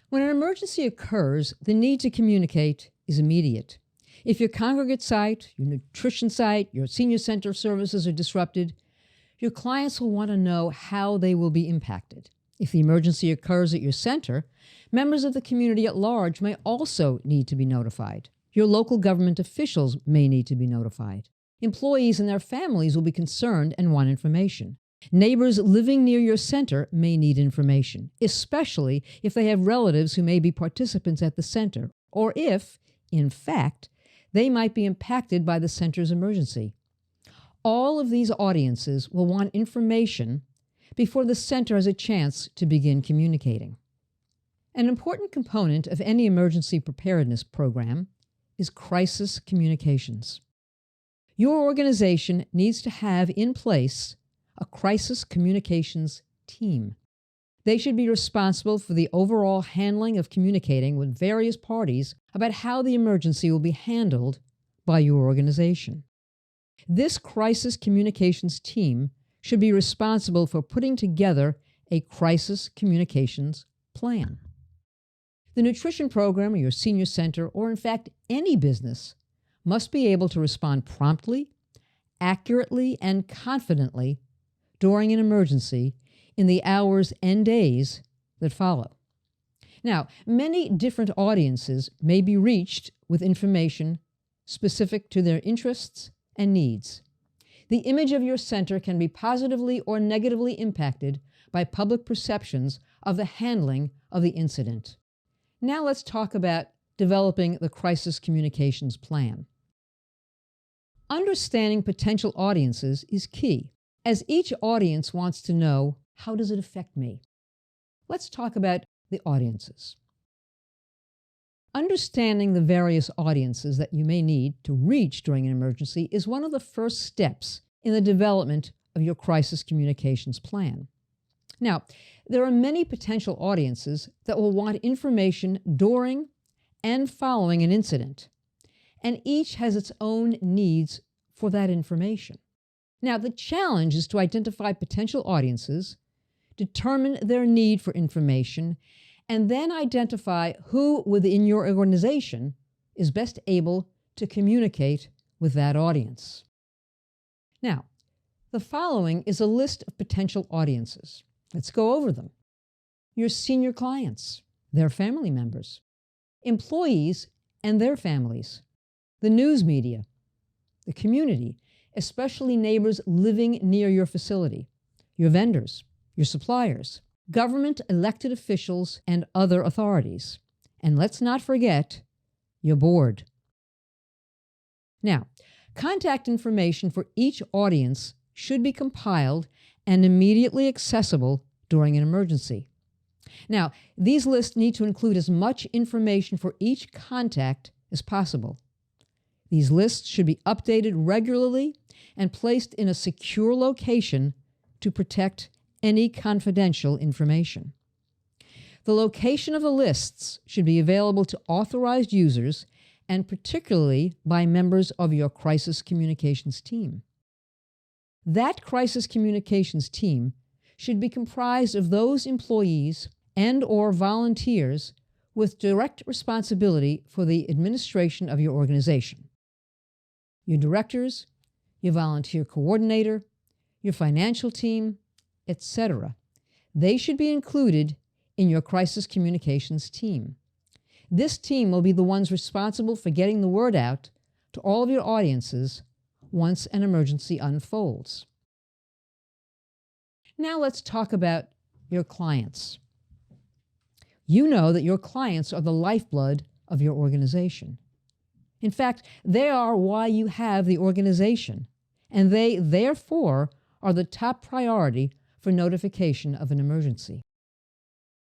When an emergency occurs, the need to communicate is immediate. If your congregate site, your nutrition site, your senior center services are disrupted, your clients will want to know how they will be impacted. If the emergency occurs at your center, members of the community at large may also need to be notified. Your local government officials may need to be notified. Employees and their families will be concerned and want information. Neighbors living near your center may need information, especially if they have relatives who may be participants at the center, or if, in fact, they might be impacted by the center's emergency. All of these audiences will want information before the center has a chance to begin communicating. An important component of any emergency preparedness program is crisis communications. Your organization needs to have in place a crisis communications team. They should be responsible for the overall handling of communicating with various parties about how the emergency will be handled by your organization. This crisis communications team should be responsible for putting together a crisis communications plan. The nutrition program or your senior center, or in fact any business, must be able to respond promptly, accurately, and confidently during an emergency in the hours and days that follow. Now, many different audiences may be reached with information specific to their interests and needs. The image of your center can be positively or negatively impacted by public perceptions of the handling of the incident. Now let's talk about developing the crisis communications plan. Understanding potential audiences is key, as each audience wants to know, how does it affect me? Let's talk about the audiences. Understanding the various audiences that you may need to reach during an emergency is one of the first steps in the development of your crisis communications plan. Now, there are many potential audiences that will want information during and following an incident, and each has its own needs for that information. Now, the challenge is to identify potential audiences, determine their need for information, and then identify who within your organization is best able to communicate with that audience. Now, the following is a list of potential audiences. Let's go over them. Your senior clients, their family members, employees and their families, the news media, the community, especially neighbors living near your facility, your vendors, your suppliers, government elected officials, and other authorities. And let's not forget your board. Now, contact information for each audience should be compiled and immediately accessible during an emergency. Now, these lists need to include as much information for each contact as possible. These lists should be updated regularly and placed in a secure location to protect any confidential information. The location of the lists should be available to authorized users and particularly by members of your crisis communications team. That crisis communications team should be comprised of those employees and/or volunteers with direct responsibility for the administration of your organization. Your directors, your volunteer coordinator, your financial team, etc. They should be included in your crisis communications team. This team will be the ones responsible for getting the word out to all of your audiences once an emergency unfolds. Now let's talk about your clients. You know that your clients are the lifeblood of your organization. In fact, they are why you have the organization, and they, therefore, are the top priority for notification of an emergency.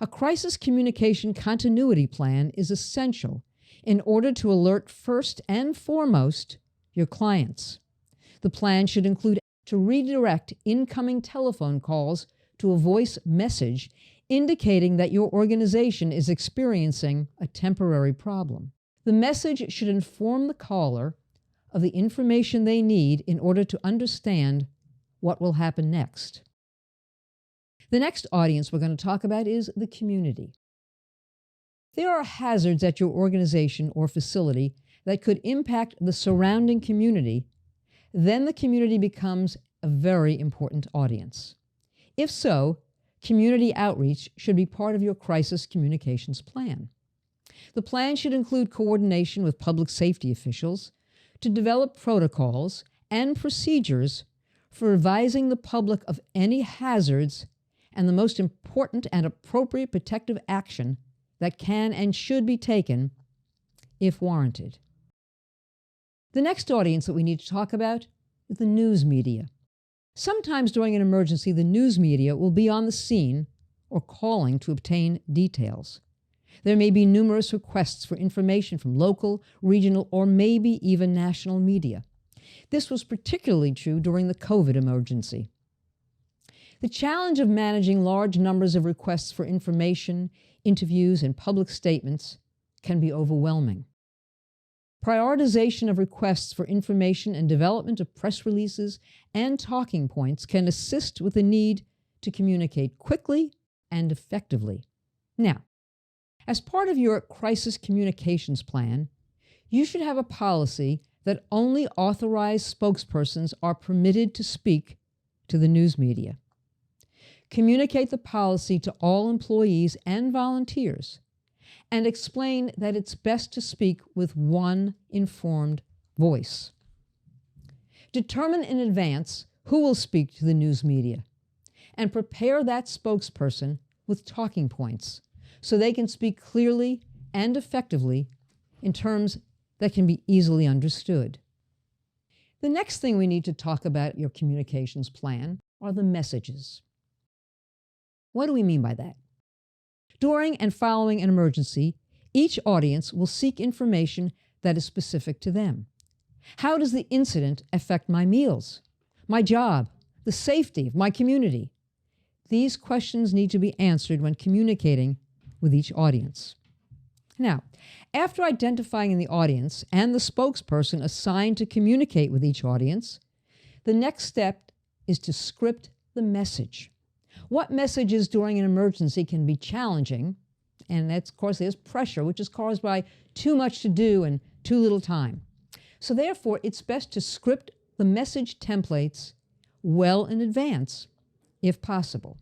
A crisis communication continuity plan is essential in order to alert first and foremost your clients. The plan should include to redirect incoming telephone calls to a voice message indicating that your organization is experiencing a temporary problem. The message should inform the caller of the information they need in order to understand what will happen next. The next audience we're going to talk about is the community. There are hazards at your organization or facility that could impact the surrounding community, then the community becomes a very important audience. If so, community outreach should be part of your crisis communications plan. The plan should include coordination with public safety officials to develop protocols and procedures for advising the public of any hazards and the most important and appropriate protective action that can and should be taken if warranted. The next audience that we need to talk about is the news media. Sometimes during an emergency, the news media will be on the scene or calling to obtain details. There may be numerous requests for information from local, regional, or maybe even national media. This was particularly true during the COVID emergency. The challenge of managing large numbers of requests for information, interviews, and public statements can be overwhelming. Prioritization of requests for information and development of press releases and talking points can assist with the need to communicate quickly and effectively. Now, as part of your crisis communications plan, you should have a policy that only authorized spokespersons are permitted to speak to the news media. Communicate the policy to all employees and volunteers, and explain that it's best to speak with one informed voice. Determine in advance who will speak to the news media, and prepare that spokesperson with talking points so they can speak clearly and effectively in terms that can be easily understood. The next thing we need to talk about your communications plan are the messages. What do we mean by that? During and following an emergency, each audience will seek information that is specific to them. How does the incident affect my meals, my job, the safety of my community? These questions need to be answered when communicating with each audience. Now, after identifying the audience and the spokesperson assigned to communicate with each audience, the next step is to script the message. What messages during an emergency can be challenging, and that's, of course, there's pressure, which is caused by too much to do and too little time. So therefore, it's best to script the message templates well in advance, if possible.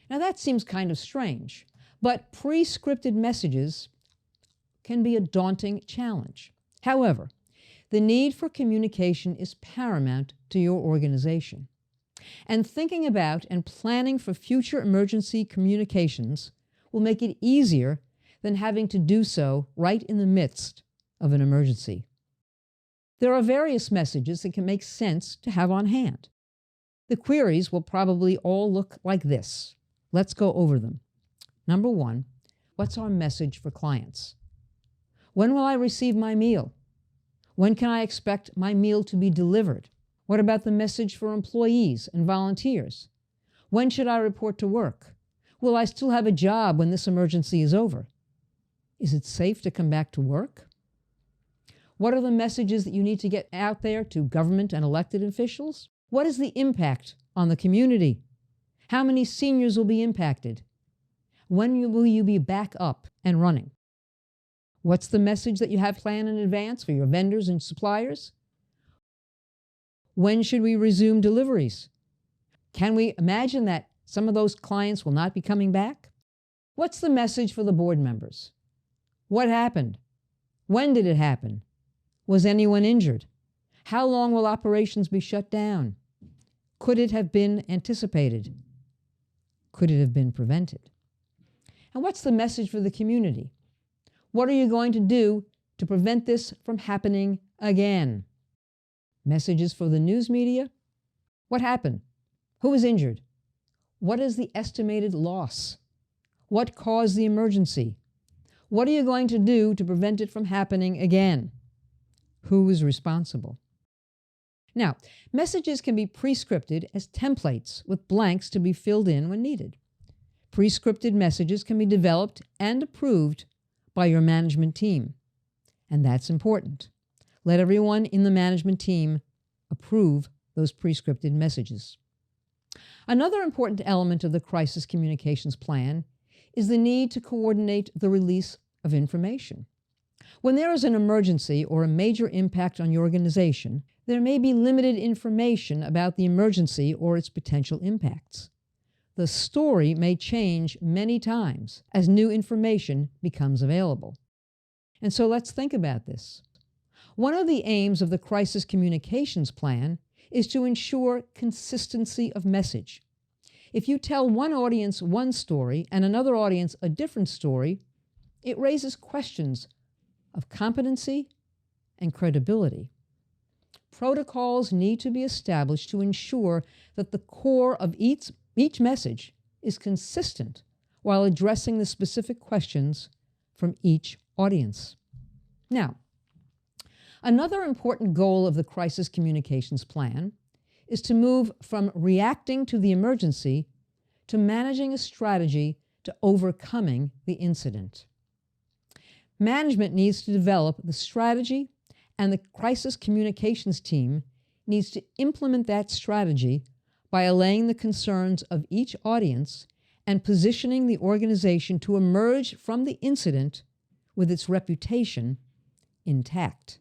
Now that seems kind of strange, but pre-scripted messages can be a daunting challenge. However, the need for communication is paramount to your organization. And thinking about and planning for future emergency communications will make it easier than having to do so right in the midst of an emergency. There are various messages that can make sense to have on hand. The queries will probably all look like this. Let's go over them. Number one, what's our message for clients? When will I receive my meal? When can I expect my meal to be delivered? What about the message for employees and volunteers? When should I report to work? Will I still have a job when this emergency is over? Is it safe to come back to work? What are the messages that you need to get out there to government and elected officials? What is the impact on the community? How many seniors will be impacted? When will you be back up and running? What's the message that you have planned in advance for your vendors and suppliers? When should we resume deliveries? Can we imagine that some of those clients will not be coming back? What's the message for the board members? What happened? When did it happen? Was anyone injured? How long will operations be shut down? Could it have been anticipated? Could it have been prevented? And what's the message for the community? What are you going to do to prevent this from happening again? Messages for the news media? What happened? Who was injured? What is the estimated loss? What caused the emergency? What are you going to do to prevent it from happening again? Who is responsible? Now, messages can be pre-scripted as templates with blanks to be filled in when needed. Pre-scripted messages can be developed and approved by your management team, and that's important. Let everyone in the management team approve those pre-scripted messages. Another important element of the crisis communications plan is the need to coordinate the release of information. When there is an emergency or a major impact on your organization, there may be limited information about the emergency or its potential impacts. The story may change many times as new information becomes available. And so let's think about this. One of the aims of the Crisis Communications Plan is to ensure consistency of message. If you tell one audience one story and another audience a different story, it raises questions of competency and credibility. Protocols need to be established to ensure that the core of each message is consistent while addressing the specific questions from each audience. Now, another important goal of the Crisis Communications Plan is to move from reacting to the emergency to managing a strategy to overcoming the incident. Management needs to develop the strategy, and the crisis communications team needs to implement that strategy by allaying the concerns of each audience and positioning the organization to emerge from the incident with its reputation intact.